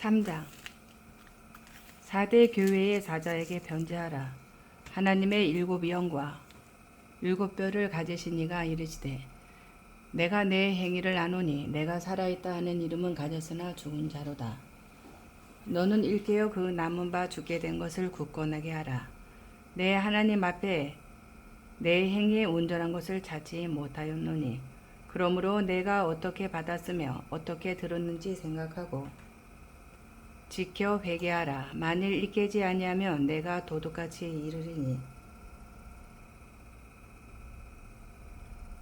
3장 4대 교회의 사자에게 편지하라. 하나님의 일곱 영과 일곱 뼈를 가지신 이가 이르시되 내가 내 행위를 아노니 내가 살아있다 하는 이름은 가졌으나 죽은 자로다. 너는 일깨어 그 남은 바 죽게 된 것을 굳건하게 하라. 내 하나님 앞에 내 행위에 온전한 것을 찾지 못하였노니 그러므로 내가 어떻게 받았으며 어떻게 들었는지 생각하고 지켜 회개하라. 만일 일깨지 아니하면 내가 도둑같이 이르리니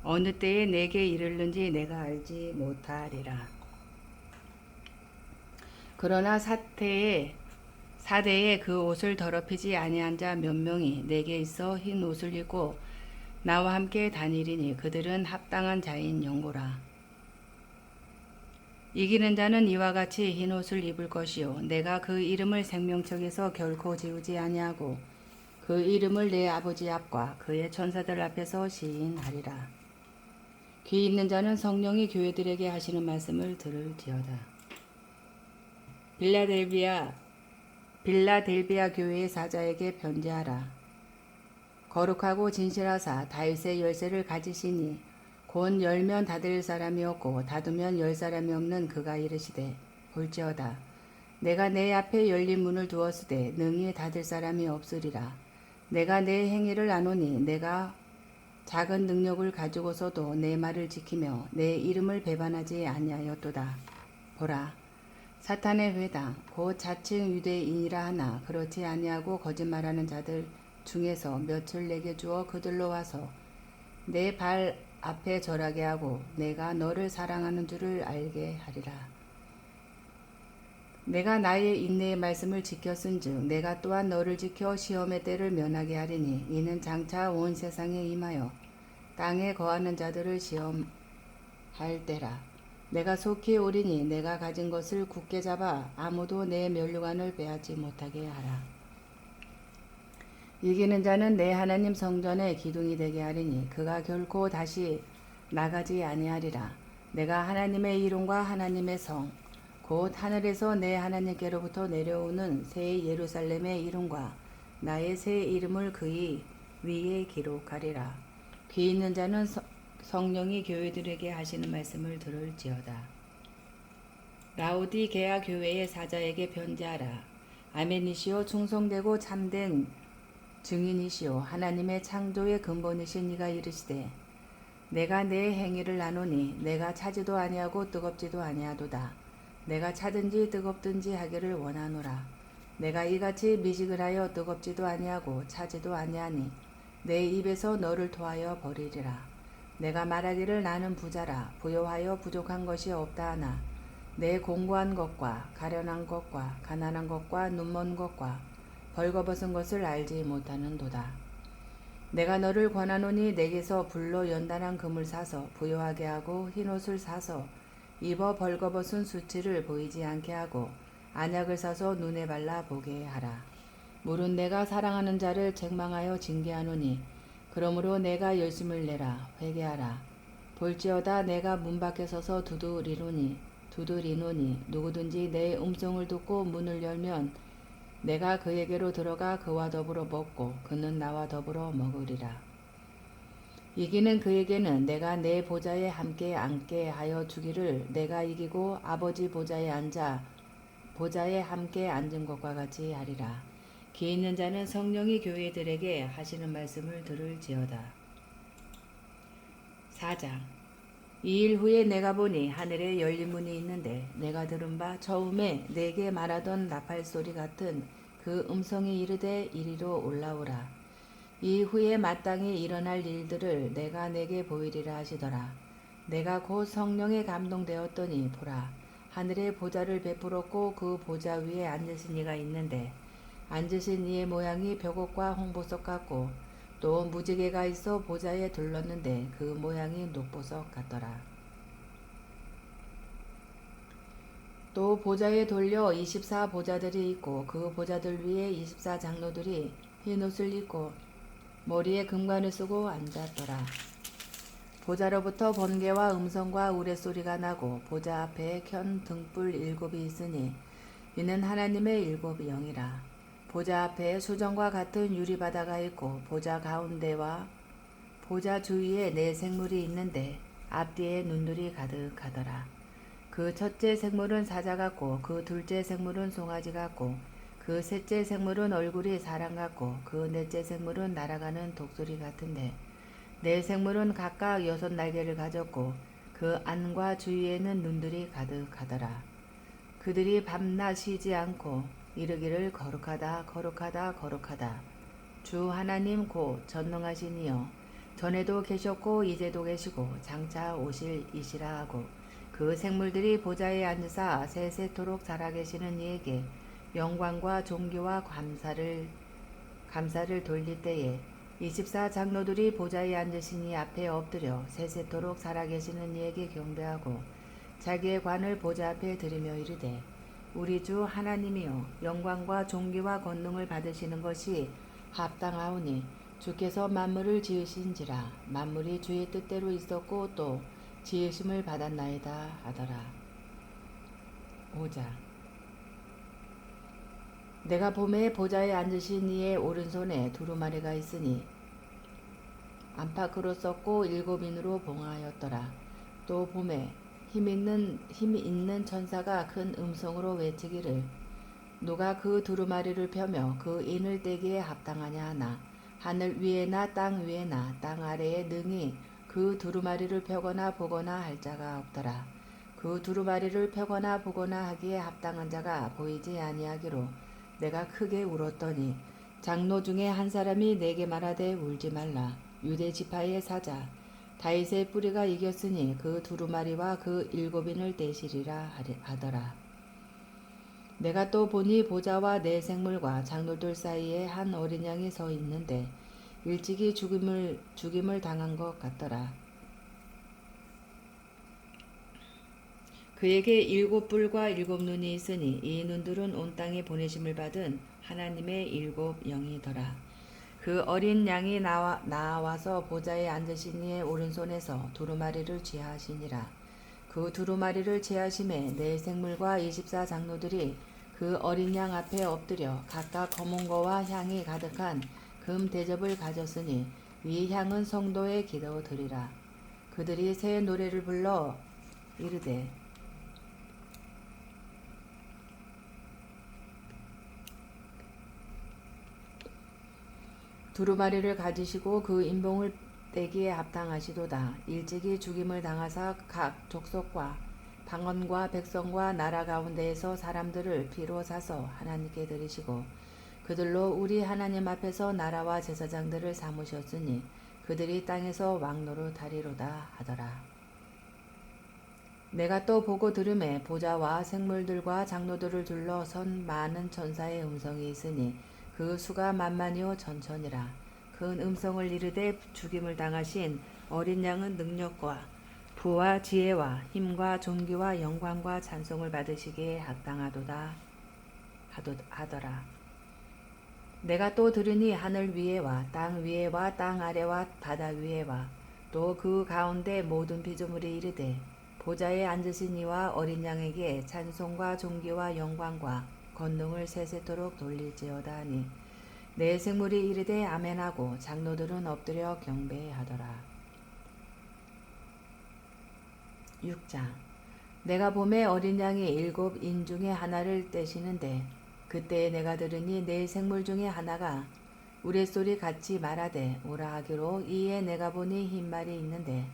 어느 때에 내게 이르는지 내가 알지 못하리라. 그러나 사대에 그 옷을 더럽히지 아니한 자 몇 명이 내게 있어 흰 옷을 입고 나와 함께 다니리니 그들은 합당한 자인 영고라. 이기는 자는 이와 같이 흰 옷을 입을 것이요 내가 그 이름을 생명책에서 결코 지우지 아니하고 그 이름을 내 아버지 앞과 그의 천사들 앞에서 시인하리라. 귀 있는 자는 성령이 교회들에게 하시는 말씀을 들을지어다. 빌라델비아 교회의 사자에게 편지하라. 거룩하고 진실하사 다윗의 열쇠를 가지시니 곧 열면 닫을 사람이 없고 닫으면 열 사람이 없는 그가 이르시되 볼지어다. 내가 내 앞에 열린 문을 두었으되 능히 닫을 사람이 없으리라. 내가 내 행위를 아노니 내가 작은 능력을 가지고서도 내 말을 지키며 내 이름을 배반하지 아니하였도다. 보라, 사탄의 회당 곧 자칭 유대인이라 하나 그렇지 아니하고 거짓말하는 자들 중에서 몇을 내게 주어 그들로 와서 내 발 앞에 절하게 하고 내가 너를 사랑하는 줄을 알게 하리라. 내가 나의 인내의 말씀을 지켰은즉 내가 또한 너를 지켜 시험의 때를 면하게 하리니 이는 장차 온 세상에 임하여 땅에 거하는 자들을 시험할 때라. 내가 속히 오리니 내가 가진 것을 굳게 잡아 아무도 내 면류관을 빼앗지 못하게 하라. 이기는 자는 내 하나님 성전의 기둥이 되게 하리니 그가 결코 다시 나가지 아니하리라. 내가 하나님의 이름과 하나님의 성 곧 하늘에서 내 하나님께로부터 내려오는 새 예루살렘의 이름과 나의 새 이름을 그의 위에 기록하리라. 귀 있는 자는 성령이 교회들에게 하시는 말씀을 들을지어다. 라오디게아 교회의 사자에게 편지하라. 아멘이시오 충성되고 참된 증인이시오 하나님의 창조의 근본이신 이가 이르시되 내가 내 행위를 아노니 내가 차지도 아니하고 뜨겁지도 아니하도다. 내가 차든지 뜨겁든지 하기를 원하노라. 내가 이같이 미식을 하여 뜨겁지도 아니하고 차지도 아니하니 내 입에서 너를 토하여 버리리라. 내가 말하기를 나는 부자라 부요하여 부족한 것이 없다 하나 내 공고한 것과 가련한 것과 가난한 것과 눈먼 것과 벌거벗은 것을 알지 못하는도다. 내가 너를 권하노니 내게서 불로 연단한 금을 사서 부요하게 하고 흰옷을 사서 입어 벌거벗은 수치를 보이지 않게 하고 안약을 사서 눈에 발라 보게 하라. 물은 내가 사랑하는 자를 책망하여 징계하노니 그러므로 내가 열심을 내라 회개하라. 볼지어다 내가 문 밖에 서서 두드리노니 누구든지 내 음성을 듣고 문을 열면 내가 그에게로 들어가 그와 더불어 먹고 그는 나와 더불어 먹으리라. 이기는 그에게는 내가 내 보좌에 함께 앉게 하여 주기를 내가 이기고 아버지 보좌에 함께 앉은 것과 같이 하리라. 귀 있는 자는 성령이 교회들에게 하시는 말씀을 들을지어다. 4장 이 일 후에 내가 보니 하늘에 열린 문이 있는데 내가 들은 바 처음에 내게 말하던 나팔 소리 같은 그 음성이 이르되 이리로 올라오라. 이 후에 마땅히 일어날 일들을 내가 내게 보이리라 하시더라. 내가 곧 성령에 감동되었더니 보라 하늘에 보좌를 베풀었고 그 보좌 위에 앉으신 이가 있는데 앉으신 이의 모양이 벽옥과 홍보석 같고 또 무지개가 있어 보좌에 둘렀는데 그 모양이 녹보석 같더라. 또 보좌에 돌려 24보좌들이 있고 그 보좌들 위에 24장로들이 흰옷을 입고 머리에 금관을 쓰고 앉았더라. 보좌로부터 번개와 음성과 우레소리가 나고 보좌 앞에 켠 등불 7이 있으니 이는 하나님의 일곱 영이라. 보좌 앞에 수정과 같은 유리바다가 있고 보좌 가운데와 보좌 주위에 네 생물이 있는데 앞뒤에 눈들이 가득하더라. 그 첫째 생물은 사자 같고 그 둘째 생물은 송아지 같고 그 셋째 생물은 얼굴이 사람 같고 그 넷째 생물은 날아가는 독수리 같은데 네 생물은 각각 6 날개를 가졌고 그 안과 주위에는 눈들이 가득하더라. 그들이 밤낮 쉬지 않고 이르기를 거룩하다 거룩하다 거룩하다 주 하나님 곧 전능하신 이여 전에도 계셨고 이제도 계시고 장차 오실 이시라 하고 그 생물들이 보좌에 앉으사 세세토록 살아계시는 이에게 영광과 존귀와 감사를 돌릴 때에 24 장로들이 보좌에 앉으신 이 앞에 엎드려 세세토록 살아계시는 이에게 경배하고 자기의 관을 보좌 앞에 들이며 이르되 우리 주 하나님이여 영광과 존귀와 권능을 받으시는 것이 합당하오니 주께서 만물을 지으신지라 만물이 주의 뜻대로 있었고 또 지으심을 받았나이다 하더라. 5장 내가 봄에 보좌에 앉으신 이의 오른손에 두루마리가 있으니 안팎으로 썼고 7인으로 봉하였더라. 또 봄에 힘이 있는 천사가 큰 음성으로 외치기를 누가 그 두루마리를 펴며 그 인을 떼기에 합당하냐 하나 하늘 위에나 땅 위에나 땅 아래에 능히 그 두루마리를 펴거나 보거나 할 자가 없더라. 그 두루마리를 펴거나 보거나 하기에 합당한 자가 보이지 아니하기로 내가 크게 울었더니 장로 중에 한 사람이 내게 말하되 울지 말라. 유대 지파의 사자 다윗의 뿌리가 이겼으니 그 두루마리와 그 7인을 떼시리라 하더라. 내가 또 보니 보좌와 네 생물과 장로들 사이에 한 어린 양이 서 있는데 일찍이 죽임을 당한 것 같더라. 그에게 7뿔과 7눈이 있으니 이 눈들은 온 땅에 보내심을 받은 하나님의 7영이더라. 그 어린 양이 나와서 보좌에 앉으신 이의 오른손에서 두루마리를 취하시니라. 그 두루마리를 취하심에 네 생물과 24 장로들이 그 어린 양 앞에 엎드려 각각 검은 거와 향이 가득한 금 대접을 가졌으니 이 향은 성도의 기도 드리라. 그들이 새 노래를 불러 이르되 두루마리를 가지시고 그 인봉을 떼기에 합당하시도다. 일찍이 죽임을 당하사 각 족속과 방언과 백성과 나라 가운데에서 사람들을 피로 사서 하나님께 드리시고 그들로 우리 하나님 앞에서 나라와 제사장들을 삼으셨으니 그들이 땅에서 왕노릇 하리로다 하더라. 내가 또 보고 들음에 보좌와 생물들과 장로들을 둘러 선 많은 천사의 음성이 있으니 그 수가 만만이요 천천이라. 큰 음성을 이르되 죽임을 당하신 어린 양은 능력과 부와 지혜와 힘과 존귀와 영광과 찬송을 받으시기에 합당하도다 하더라. 내가 또 들으니 하늘 위에와 땅 위에와 땅 아래와 바다 위에와 또 그 가운데 모든 피조물이 이르되 보좌에 앉으신 이와 어린 양에게 찬송과 존귀와 영광과 권능을 세세토록 돌릴지어다 하니 내 생물이 이르되 아멘하고 장로들은 엎드려 경배하더라. 6장 내가 봄에 어린 양이 7인 중에 하나를 떼시는데 그때에 내가 들으니 네 생물 중에 하나가 우레소리 같이 말하되 오라 하기로 이에 내가 보니 흰 말이 있는데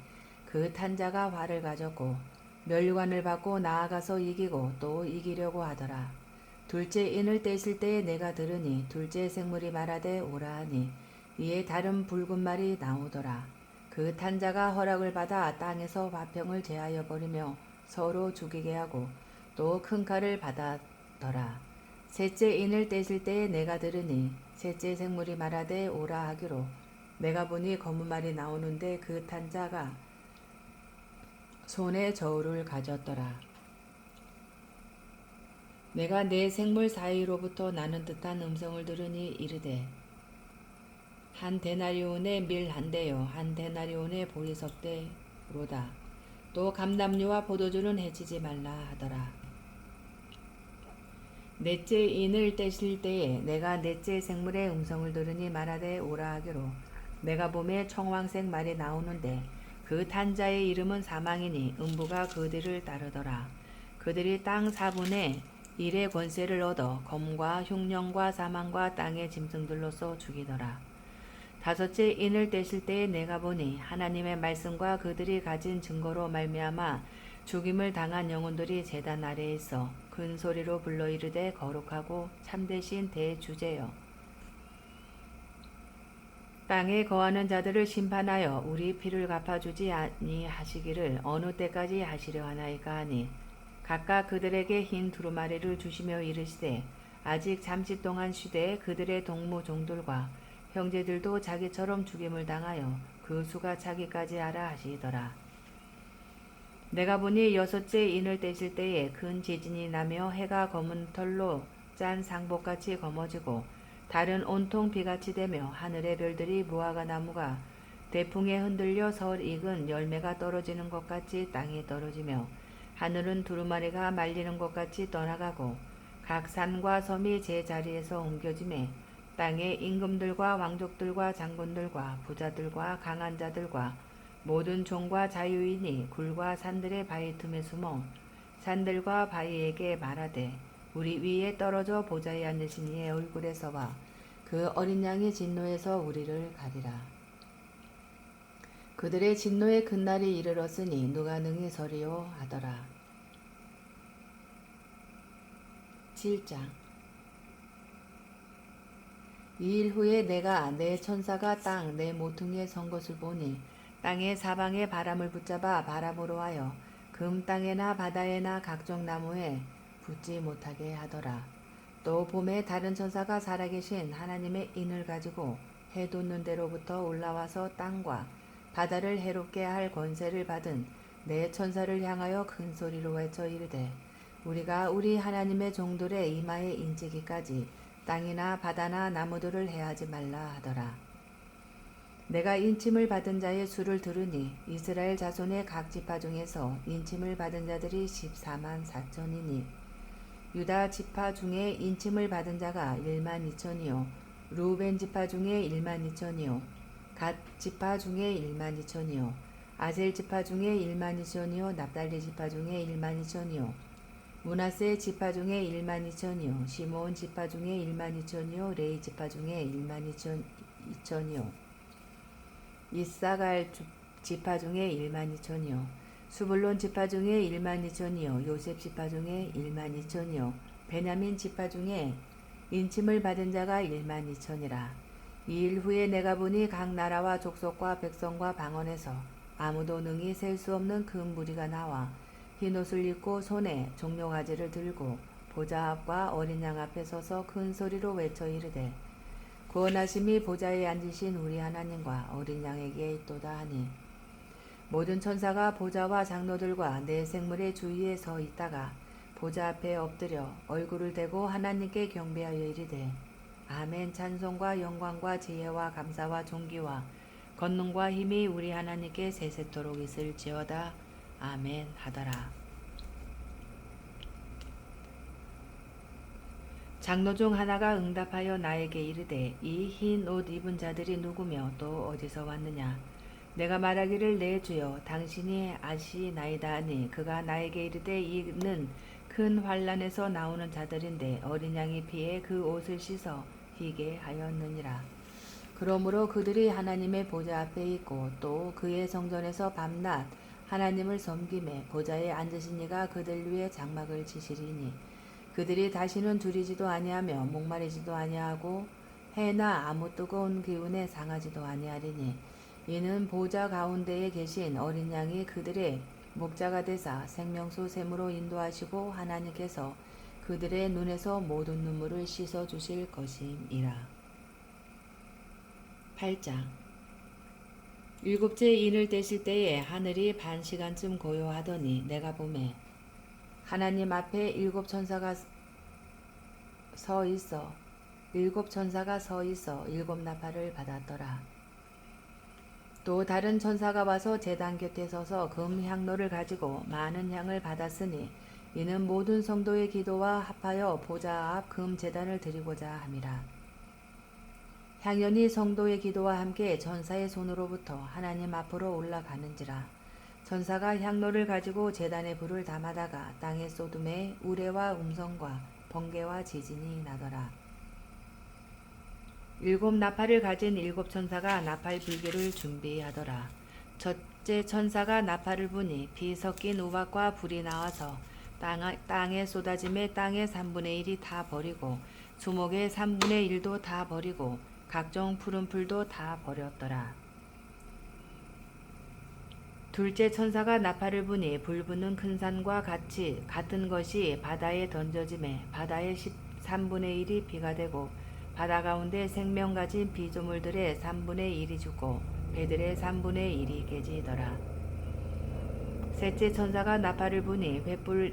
그 탄자가 활을 가졌고 멸관을 받고 나아가서 이기고 또 이기려고 하더라. 둘째 인을 떼실 때에 내가 들으니 둘째 생물이 말하되 오라 하니 이에 다른 붉은 말이 나오더라. 그 탄자가 허락을 받아 땅에서 화평을 제하여 버리며 서로 죽이게 하고 또 큰 칼을 받았더라. 셋째 인을 떼실 때에 내가 들으니 셋째 생물이 말하되 오라 하기로 내가 보니 검은 말이 나오는데 그 탄자가 손에 저울을 가졌더라. 내가 네 생물 사이로부터 나는 듯한 음성을 들으니 이르되 한 데나리온의 밀 한 대요 한 데나리온의 보리석대로다. 또 감람류와 포도주는 해치지 말라 하더라. 넷째 인을 떼실 때에 내가 넷째 생물의 음성을 들으니 말하되 오라 하기로 내가 봄에 청황색 말이 나오는데 그 탄자의 이름은 사망이니 음부가 그들을 따르더라. 그들이 땅 4분의 1의 권세를 얻어 검과 흉령과 사망과 땅의 짐승들로서 죽이더라. 다섯째 인을 떼실 때에 내가 보니 하나님의 말씀과 그들이 가진 증거로 말미암아 죽임을 당한 영혼들이 제단 아래에 있어 큰 소리로 불러 이르되 거룩하고 참되신 대주제여 땅에 거하는 자들을 심판하여 우리 피를 갚아주지 아니하시기를 어느 때까지 하시려 하나이까 하니 각각 그들에게 흰 두루마리를 주시며 이르시되 아직 잠시 동안 쉬되 그들의 동무 종들과 형제들도 자기처럼 죽임을 당하여 그 수가 차기까지 하라 하시더라. 내가 보니 여섯째 인을 떼실 때에 큰 지진이 나며 해가 검은 털로 짠 상복같이 검어지고 달은 온통 비같이 되며 하늘의 별들이 무화과 나무가 대풍에 흔들려 설 익은 열매가 떨어지는 것 같이 땅에 떨어지며 하늘은 두루마리가 말리는 것 같이 떠나가고 각 산과 섬이 제 자리에서 옮겨지매 땅의 임금들과 왕족들과 장군들과 부자들과 강한 자들과 모든 종과 자유인이 굴과 산들의 바위 틈에 숨어 산들과 바위에게 말하되 우리 위에 떨어져 보좌에 앉으신 이의 얼굴에서와 그 어린 양의 진노에서 우리를 가리라. 그들의 진노의 큰 날이 이르렀으니 누가 능히 서리요 하더라. 7장. 이 일 후에 내가 내 천사가 땅 내 모퉁이에 선 것을 보니 땅의 사방에 바람을 붙잡아 바람으로 하여 금 땅에나 바다에나 각종 나무에 붙지 못하게 하더라. 또 봄에 다른 천사가 살아계신 하나님의 인을 가지고 해 돋는 데로부터 올라와서 땅과 바다를 해롭게 할 권세를 받은 내 천사를 향하여 큰 소리로 외쳐 이르되 우리가 우리 하나님의 종들의 이마에 인치기까지 땅이나 바다나 나무들을 해하지 말라 하더라. 내가 인침을 받은 자의 수를 들으니 이스라엘 자손의 각 지파 중에서 인침을 받은 자들이 14만 4천이니 유다 지파 중에 인침을 받은 자가 1만 2천이요 루벤 지파 중에 1만 2천이요 갓 지파 중에 1만 2천이요 아셀 지파 중에 1만 2천이요 납달리 지파 중에 1만 2천이요 므낫세 지파 중에 1만 2천이요 시므온 지파 중에 1만 2천이요 레위 지파 중에 1만 2천이요 이사갈 지파 중에 1만 2천이요 수불론 지파 중에 1만 2천이요 요셉 지파 중에 1만 2천이요 베냐민 지파 중에 인침을 받은 자가 1만 2천이라. 이 일 후에 내가 보니 각 나라와 족속과 백성과 방언에서 아무도 능히 셀 수 없는 큰 무리가 나와 흰옷을 입고 손에 종려가지를 들고 보좌 앞과 어린 양 앞에 서서 큰 소리로 외쳐 이르되 구원하심이 보좌에 앉으신 우리 하나님과 어린 양에게 있도다 하니 모든 천사가 보좌와 장로들과 내 생물의 주위에 서 있다가 보좌 앞에 엎드려 얼굴을 대고 하나님께 경배하여 이르되 아멘 찬송과 영광과 지혜와 감사와 존귀와 권능과 힘이 우리 하나님께 세세토록 있을지어다 아멘 하더라. 장로 중 하나가 응답하여 나에게 이르되 이 흰 옷 입은 자들이 누구며 또 어디서 왔느냐. 내가 말하기를 내 주여 당신이 아시나이다 하니 그가 나에게 이르되 이는 큰 환란에서 나오는 자들인데 어린 양의 피에 그 옷을 씻어 희게 하였느니라. 그러므로 그들이 하나님의 보좌 앞에 있고 또 그의 성전에서 밤낮 하나님을 섬김에 보좌에 앉으신 이가 그들 위에 장막을 치시리니 그들이 다시는 줄이지도 아니하며 목마르지도 아니하고 해나 아무 뜨거운 기운에 상하지도 아니하리니 이는 보좌 가운데에 계신 어린 양이 그들의 목자가 되사 생명수 샘으로 인도하시고 하나님께서 그들의 눈에서 모든 눈물을 씻어 주실 것임이라. 8장. 일곱째 인을 떼실 때에 하늘이 반 시간쯤 고요하더니 내가 보매 하나님 앞에 일곱 천사가 서 있어 일곱 나팔을 받았더라. 또 다른 천사가 와서 제단 곁에 서서 금 향로를 가지고 많은 향을 받았으니 이는 모든 성도의 기도와 합하여 보좌 앞 금 제단을 드리고자 함이라. 향연이 성도의 기도와 함께 전사의 손으로부터 하나님 앞으로 올라가는지라. 전사가 향로를 가지고 제단에 불을 담아다가 땅에 쏟음에 우레와 음성과 번개와 지진이 나더라. 7 나팔을 가진 7 천사가 나팔 불기를 준비하더라. 첫째 천사가 나팔을 부니 피 섞인 우박과 불이 나와서 땅에 쏟아짐에 땅의 3분의 1이 다 버리고 수목의 3분의 1도 다 버리고 각종 푸른 풀도 다 버렸더라. 둘째 천사가 나팔을 부니 불 붙는 큰 산과 같은 것이 바다에 던져짐에 바다의 13분의 1이 비가 되고 바다 가운데 생명 가진 피조물들의 3분의 1이 죽고 배들의 3분의 1이 깨지더라. 셋째 천사가 나팔을 부니 횃불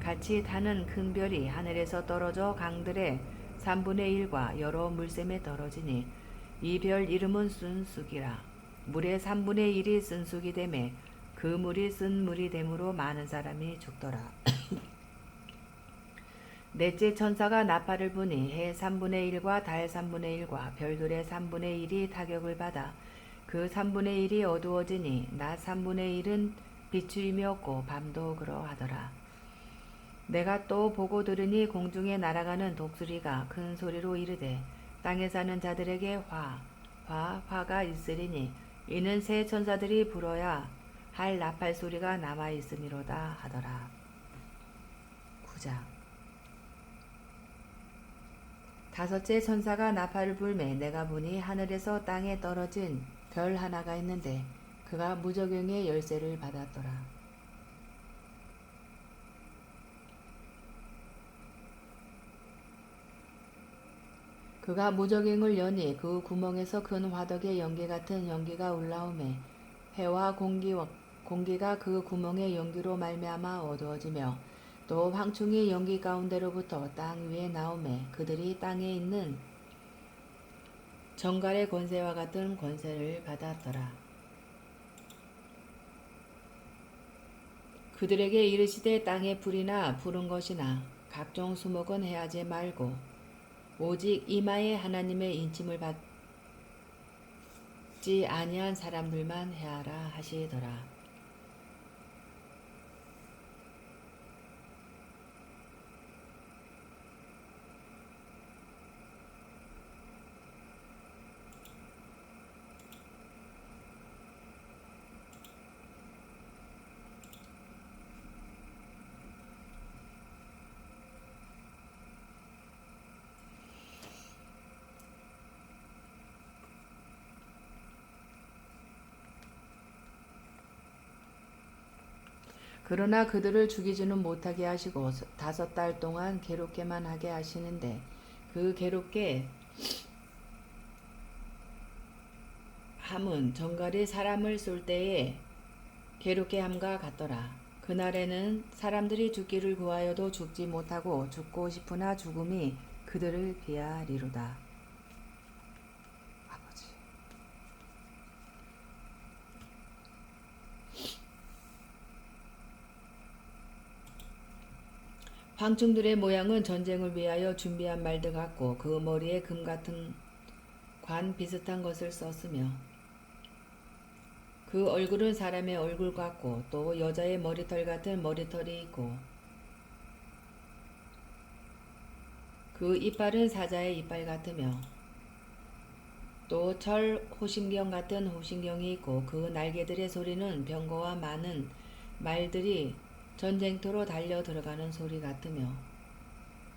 같이 타는 큰 별이 하늘에서 떨어져 강들의 3분의 1과 여러 물샘에 떨어지니 이 별 이름은 쓴쑥이라. 물의 3분의 1이 쓴쑥이 되매 그 물이 쓴 물이 되므로 많은 사람이 죽더라. 넷째 천사가 나팔을 부니 해 3분의 1과 달 3분의 1과 별들의 3분의 1이 타격을 받아 그 3분의 1이 어두워지니 낮 3분의 1은 비추임이 없고 밤도 그러하더라. 내가 또 보고 들으니 공중에 날아가는 독수리가 큰 소리로 이르되 땅에 사는 자들에게 화가 있으리니 이는 새 천사들이 불어야 할 나팔 소리가 남아 있음이로다 하더라. 9장. 다섯째 천사가 나팔을 불매 내가 보니 하늘에서 땅에 떨어진 별 하나가 있는데 그가 무저갱의 열쇠를 받았더라. 그가 무저갱을 여니 그 구멍에서 큰 화덕의 연기 같은 연기가 올라오매 해와 공기가 그 구멍의 연기로 말미암아 어두워지며 또 황충이 연기 가운데로부터 땅 위에 나오매 그들이 땅에 있는 정갈의 권세와 같은 권세를 받았더라. 그들에게 이르시되 땅에 불이나 푸른 것이나 각종 수목은 해하지 말고 오직 이마에 하나님의 인침을 받지 아니한 사람들만 해하라 하시더라. 그러나 그들을 죽이지는 못하게 하시고 5달 동안 괴롭게만 하게 하시는데 그 괴롭게 함은 정갈이 사람을 쏠 때에 괴롭게 함과 같더라. 그날에는 사람들이 죽기를 구하여도 죽지 못하고 죽고 싶으나 죽음이 그들을 피하리로다. 황충들의 모양은 전쟁을 위하여 준비한 말들 같고 그 머리에 금 같은 관 비슷한 것을 썼으며 그 얼굴은 사람의 얼굴 같고 또 여자의 머리털 같은 머리털이 있고 그 이빨은 사자의 이빨 같으며 또 철 호심경 같은 호심경이 있고 그 날개들의 소리는 병거와 많은 말들이 전쟁터로 달려 들어가는 소리 같으며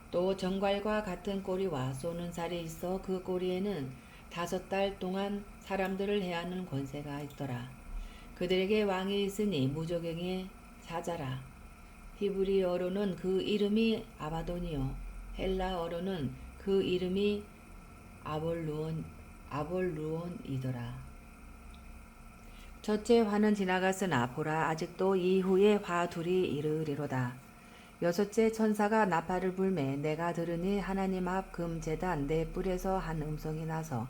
또 정갈과 같은 꼬리와 쏘는 살이 있어 그 꼬리에는 5달 동안 사람들을 해하는 권세가 있더라. 그들에게 왕이 있으니 무저갱의 사자라. 히브리어로는 그 이름이 아바돈이요 헬라어로는 그 이름이 아볼루온이더라. 첫째 화는 지나갔으나 보라 아직도 이후에 화 둘이 이르리로다. 6째 천사가 나팔을 불매 내가 들으니 하나님 앞 금 제단 네 뿔에서 한 음성이 나서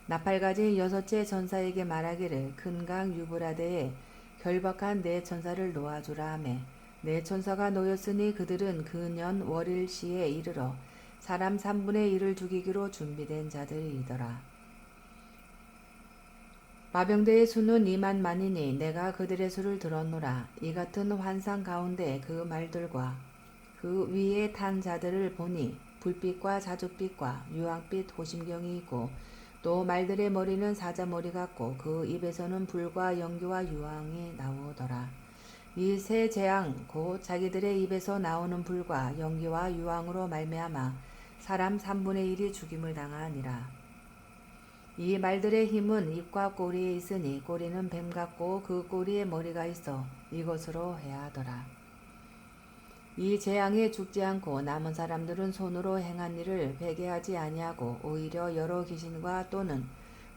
나팔 가진 6째 천사에게 말하기를 큰 강 유브라데에 결박한 네 천사를 놓아주라 하매 내 천사가 놓였으니 그들은 그 년 월일 시에 이르러 사람 3분의 1을 죽이기로 준비된 자들이더라. 마병대의 수는 2만 만이니 내가 그들의 수를 들었노라. 이 같은 환상 가운데 그 말들과 그 위에 탄 자들을 보니 불빛과 자줏빛과 유황빛 호심경이 있고 또 말들의 머리는 사자머리 같고 그 입에서는 불과 연기와 유황이 나오더라. 이 세 재앙 곧 자기들의 입에서 나오는 불과 연기와 유황으로 말미암아 사람 3분의 1이 죽임을 당하니라. 이 말들의 힘은 입과 꼬리에 있으니 꼬리는 뱀 같고 그 꼬리에 머리가 있어 이것으로 해하더라. 이 재앙에 죽지 않고 남은 사람들은 손으로 행한 일을 회개하지 아니하고 오히려 여러 귀신과 또는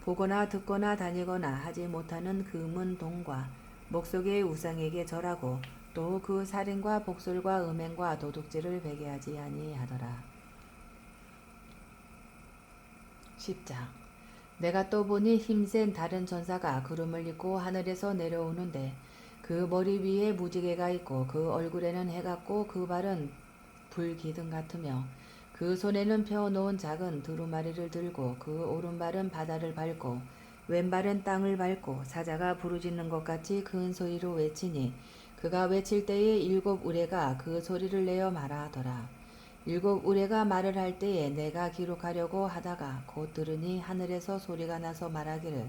보거나 듣거나 다니거나 하지 못하는 금은 동과 목석의 우상에게 절하고 또 그 살인과 복술과 음행과 도둑질을 회개하지 아니하더라. 10장. 내가 또 보니 힘센 다른 천사가 구름을 입고 하늘에서 내려오는데 그 머리 위에 무지개가 있고 그 얼굴에는 해 같고 그 발은 불기둥 같으며 그 손에는 펴놓은 작은 두루마리를 들고 그 오른발은 바다를 밟고 왼발은 땅을 밟고 사자가 부르짖는 것 같이 큰 소리로 외치니 그가 외칠 때에 7 우레가 그 소리를 내어 말하더라. 7 우레가 말을 할 때에 내가 기록하려고 하다가 곧 들으니 하늘에서 소리가 나서 말하기를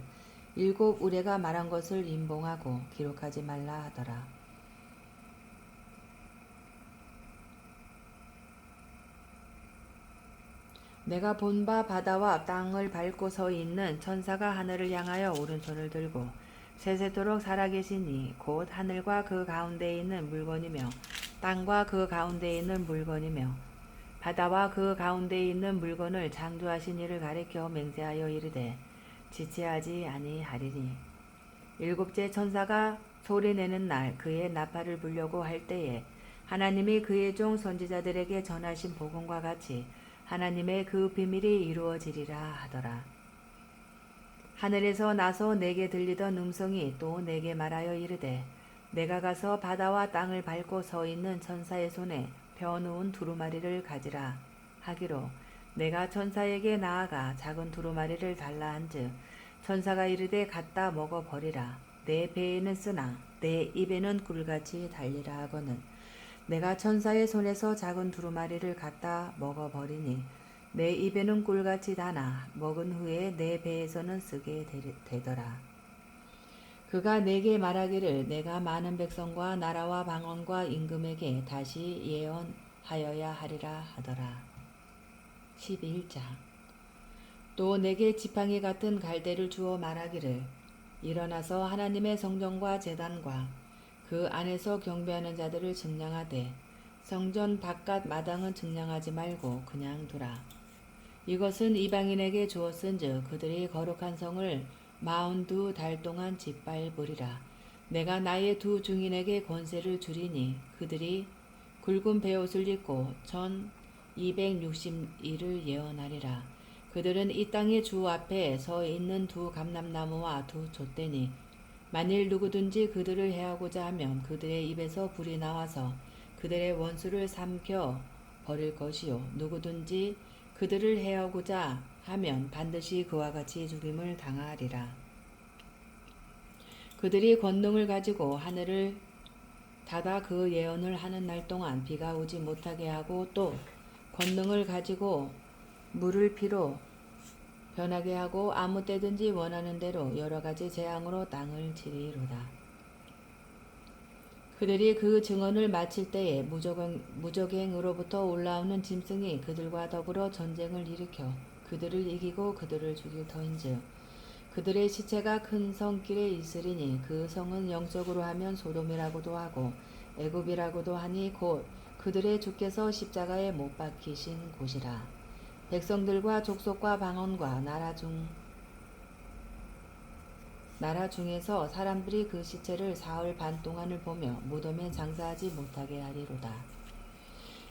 7 우레가 말한 것을 임봉하고 기록하지 말라 하더라. 내가 본 바 바다와 땅을 밟고 서 있는 천사가 하늘을 향하여 오른손을 들고 세세토록 살아계시니 곧 하늘과 그 가운데에 있는 물건이며 땅과 그 가운데에 있는 물건이며 바다와 그 가운데에 있는 물건을 창조하신 이를 가리켜 맹세하여 이르되 지체하지 아니하리니 7째 천사가 소리내는 날 그의 나팔을 불려고 할 때에 하나님이 그의 종 선지자들에게 전하신 복음과 같이 하나님의 그 비밀이 이루어지리라 하더라. 하늘에서 나서 내게 들리던 음성이 또 내게 말하여 이르되 내가 가서 바다와 땅을 밟고 서 있는 천사의 손에 펴놓은 두루마리를 가지라 하기로 내가 천사에게 나아가 작은 두루마리를 달라 한즉 천사가 이르되 갖다 먹어 버리라. 내 배에는 쓰나 내 입에는 꿀같이 달리라 하거늘 내가 천사의 손에서 작은 두루마리를 갖다 먹어 버리니 내 입에는 꿀같이 다나 먹은 후에 내 배에서는 쓰게 되더라. 그가 내게 말하기를 내가 많은 백성과 나라와 방언과 임금에게 다시 예언하여야 하리라 하더라. 11장. 또 내게 지팡이 같은 갈대를 주어 말하기를 일어나서 하나님의 성전과 제단과 그 안에서 경배하는 자들을 측량하되 성전 바깥 마당은 측량하지 말고 그냥 두라. 이것은 이방인에게 주었은즉 그들이 거룩한 성을 42달 동안 짓밟으리라. 내가 나의 2 증인에게 권세를 주리니 그들이 굵은 베옷을 입고 1260일을 예언하리라. 그들은 이 땅의 주 앞에 서 있는 2 감람나무와 2 촛대니 만일 누구든지 그들을 해하고자 하면 그들의 입에서 불이 나와서 그들의 원수를 삼켜 버릴 것이요 누구든지 그들을 해하고자 하면 반드시 그와 같이 죽임을 당하리라. 그들이 권능을 가지고 하늘을 닫아 그 예언을 하는 날 동안 비가 오지 못하게 하고 또 권능을 가지고 물을 피로 변하게 하고 아무 때든지 원하는 대로 여러 가지 재앙으로 땅을 치리로다. 그들이 그 증언을 마칠 때에 무적행으로부터 올라오는 짐승이 그들과 더불어 전쟁을 일으켜 그들을 이기고 그들을 죽일 터인즉 그들의 시체가 큰 성길에 있으리니 그 성은 영적으로 하면 소돔이라고도 하고 애굽이라고도 하니 곧 그들의 주께서 십자가에 못 박히신 곳이라. 백성들과 족속과 방언과 나라 중에서 사람들이 그 시체를 사흘 반 동안을 보며 무덤에 장사하지 못하게 하리로다.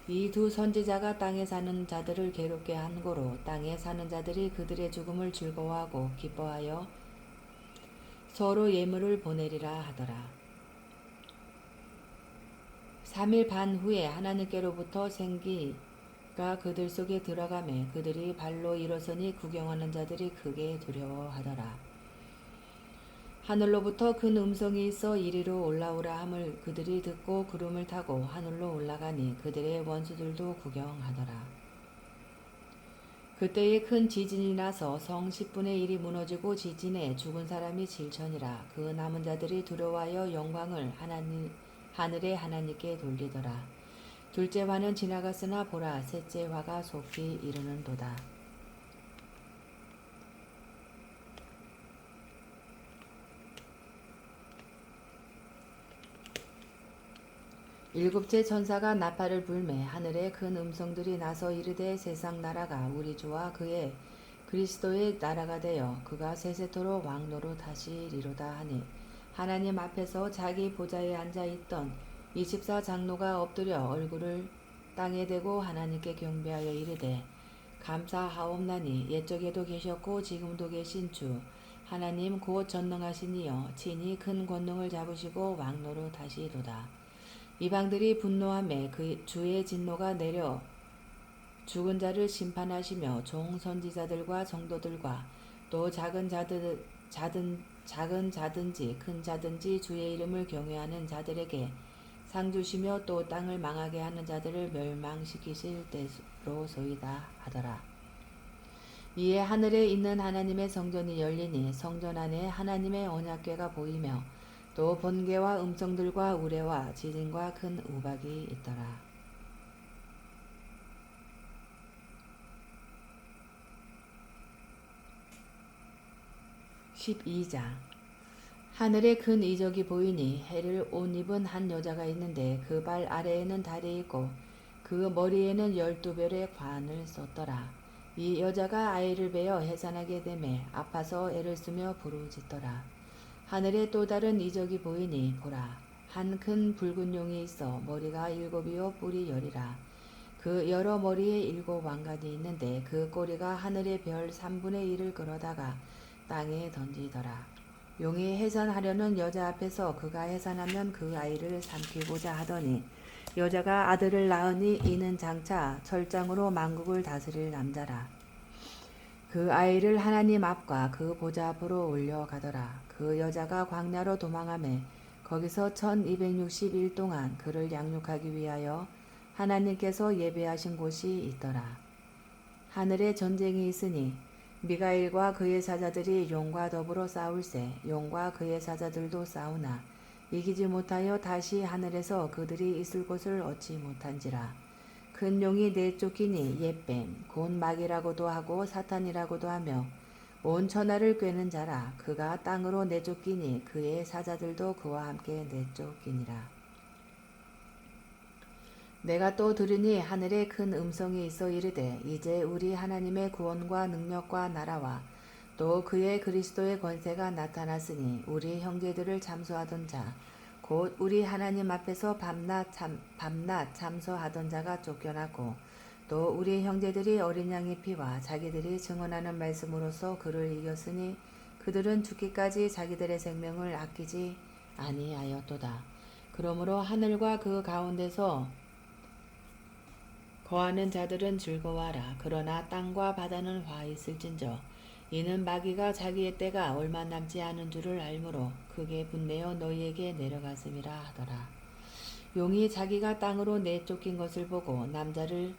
이 2 선지자가 땅에 사는 자들을 괴롭게 한 고로 땅에 사는 자들이 그들의 죽음을 즐거워하고 기뻐하여 서로 예물을 보내리라 하더라. 3일 반 후에 하나님께로부터 생기가 그들 속에 들어가매 그들이 발로 일어서니 구경하는 자들이 크게 두려워하더라. 하늘로부터 큰 음성이 있어 이리로 올라오라 함을 그들이 듣고 구름을 타고 하늘로 올라가니 그들의 원수들도 구경하더라. 그때에 큰 지진이 나서 성 10분의 1이 무너지고 지진에 죽은 사람이 7천이라. 그 남은 자들이 두려워하여 영광을 하늘의 하나님께 돌리더라. 둘째 화는 지나갔으나 보라 셋째 화가 속히 이르는도다. 7째 천사가 나팔을 불매 하늘에 큰 음성들이 나서 이르되 세상 나라가 우리 주와 그의 그리스도의 나라가 되어 그가 세세토록 왕노로 다시리로다 하니 하나님 앞에서 자기 보좌에 앉아 있던 24장로가 엎드려 얼굴을 땅에 대고 하나님께 경배하여 이르되 감사하옵나니 옛적에도 계셨고 지금도 계신 주 하나님 곧 전능하신 이여 친히 큰 권능을 잡으시고 왕노로 다시도다. 이방들이 분노하매 그 주의 진노가 내려 죽은 자를 심판하시며 종 선지자들과 성도들과 또 작은 자든지 큰 자든지 주의 이름을 경외하는 자들에게 상 주시며 또 땅을 망하게 하는 자들을 멸망시키실 때로소이다 하더라. 이에 하늘에 있는 하나님의 성전이 열리니 성전 안에 하나님의 언약궤가 보이며 또 번개와 음성들과 우레와 지진과 큰 우박이 있더라. 12장 하늘에 큰 이적이 보이니 해를 옷 입은 한 여자가 있는데 그 발 아래에는 달이 있고 그 머리에는 12별의 관을 썼더라. 이 여자가 아이를 베어 해산하게 되매 아파서 애를 쓰며 부르짖더라. 하늘에 또 다른 이적이 보이니 보라 한 큰 붉은 용이 있어 머리가 7이요 뿔이 10이라. 그 여러 머리에 7 왕관이 있는데 그 꼬리가 하늘의 별 3분의 1을 끌어다가 땅에 던지더라. 용이 해산하려는 여자 앞에서 그가 해산하면 그 아이를 삼키고자 하더니 여자가 아들을 낳으니 이는 장차 철장으로 만국을 다스릴 남자라. 그 아이를 하나님 앞과 그 보좌 앞으로 올려가더라. 그 여자가 광야로 도망하매 거기서 1260일 동안 그를 양육하기 위하여 하나님께서 예배하신 곳이 있더라. 하늘에 전쟁이 있으니 미가엘과 그의 사자들이 용과 더불어 싸울세 용과 그의 사자들도 싸우나 이기지 못하여 다시 하늘에서 그들이 있을 곳을 얻지 못한지라. 큰 용이 내쫓기니 옛뱀 곧 마귀라고도 하고 사탄이라고도 하며 온 천하를 꿰는 자라. 그가 땅으로 내쫓기니 그의 사자들도 그와 함께 내쫓기니라. 내가 또 들으니 하늘에 큰 음성이 있어 이르되 이제 우리 하나님의 구원과 능력과 나라와 또 그의 그리스도의 권세가 나타났으니 우리 형제들을 참소하던 자 곧 우리 하나님 앞에서 밤낮 참소하던 자가 쫓겨났고 또 우리 형제들이 어린 양의 피와 자기들이 증언하는 말씀으로써 그를 이겼으니 그들은 죽기까지 자기들의 생명을 아끼지 아니하였도다. 그러므로 하늘과 그 가운데서 거하는 자들은 즐거워하라. 그러나 땅과 바다는 화 있을진저 이는 마귀가 자기의 때가 얼마 남지 않은 줄을 알므로 크게 분내어 너희에게 내려갔음이라 하더라. 용이 자기가 땅으로 내쫓긴 것을 보고 남자를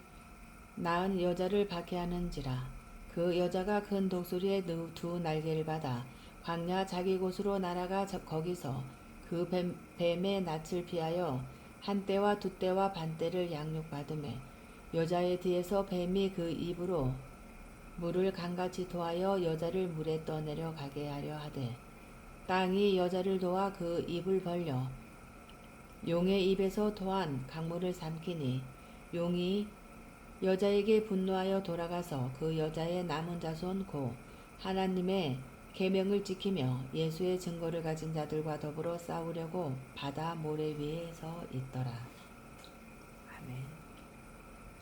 낳은 여자를 박해하는지라. 그 여자가 큰 독수리의 두 날개를 받아 광야 자기 곳으로 날아가 거기서 그 뱀의 낯을 피하여 한 때와 두 때와 반 때를 양육받으매 여자의 뒤에서 뱀이 그 입으로 물을 강같이 토하여 여자를 물에 떠내려 가게 하려 하되 땅이 여자를 도와 그 입을 벌려 용의 입에서 토한 강물을 삼키니 용이 여자에게 분노하여 돌아가서 그 여자의 남은 자손 곧 하나님의 계명을 지키며 예수의 증거를 가진 자들과 더불어 싸우려고 바다 모래 위에 서 있더라. 아멘.